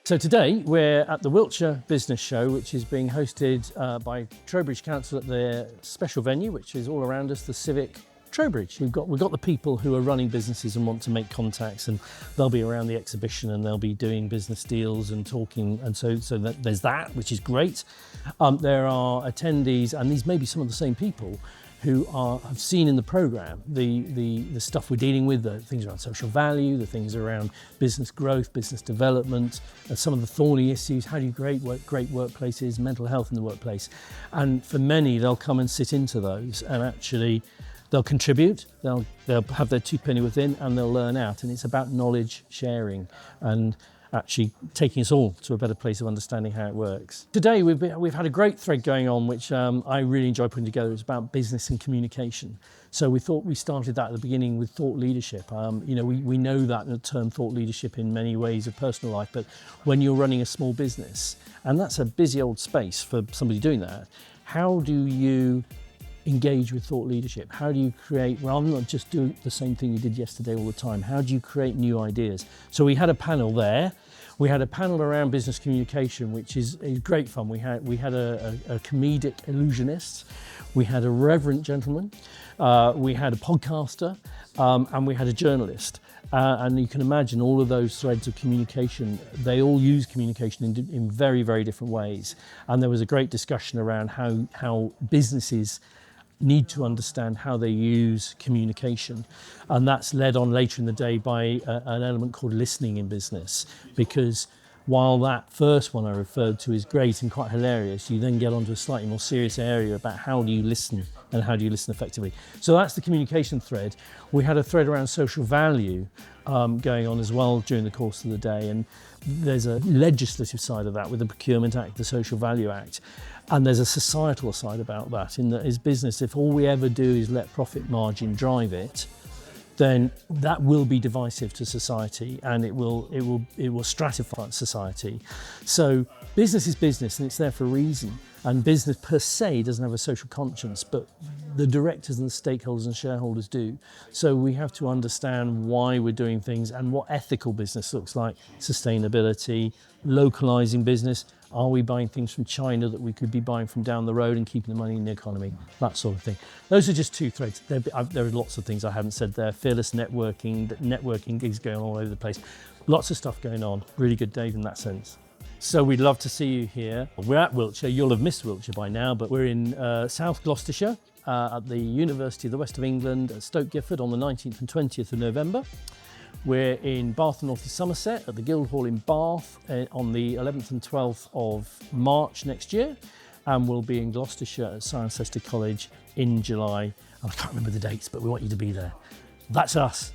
So today we're at the Wiltshire Business Show, which is being hosted by Trowbridge Council at their special venue, which is all around us, the Civic Trowbridge. We've got the people who are running businesses and want to make contacts, and they'll be around the exhibition and they'll be doing business deals and talking, and so that there's that, which is great. There are attendees, and these may be some of the same people who have seen in the programme the stuff we're dealing with, the things around social value, the things around business growth, business development, some of the thorny issues, how do you create great workplaces, mental health in the workplace. And for many, they'll come and sit into those and actually they'll contribute, they'll have their two penny within, and they'll learn out. And it's about knowledge sharing and actually taking us all to a better place of understanding how it works. Today we've had a great thread going on, which I really enjoy putting together. It's about business and communication. So we thought we started that at the beginning with thought leadership. We know that the term thought leadership in many ways of personal life, but when you're running a small business, and that's a busy old space for somebody doing that, how do you engage with thought leadership? How do you create, rather than just do the same thing you did yesterday all the time, how do you create new ideas? So we had a panel there. We had a panel around business communication, which is great fun. We had a comedic illusionist, we had a reverend gentleman, we had a podcaster, and we had a journalist. And you can imagine all of those threads of communication, they all use communication in very, very different ways. And there was a great discussion around how businesses need to understand how they use communication. And that's led on later in the day by an element called listening in business, because while that first one I referred to is great and quite hilarious, you then get onto a slightly more serious area about how do you listen and how do you listen effectively. So that's the communication thread. We had a thread around social value going on as well during the course of the day, and there's a legislative side of that with the Procurement Act, the Social Value Act, and there's a societal side about that, in that as business, if all we ever do is let profit margin drive it, then that will be divisive to society, and it will stratify society. So business is business, and it's there for a reason. And business per se doesn't have a social conscience, but the directors and the stakeholders and shareholders do. So we have to understand why we're doing things and what ethical business looks like, sustainability, localizing business. Are we buying things from China that we could be buying from down the road and keeping the money in the economy? That sort of thing. Those are just two threads. There are lots of things I haven't said there. Fearless networking gigs going on all over the place. Lots of stuff going on. Really good day in that sense. So we'd love to see you here. We're at Wiltshire. You'll have missed Wiltshire by now, but we're in South Gloucestershire at the University of the West of England at Stoke Gifford on the 19th and 20th of November. We're in Bath and North East Somerset at the Guildhall in Bath on the 11th and 12th of March next year. And we'll be in Gloucestershire at Cirencester College in July. I can't remember the dates, but we want you to be there. That's us.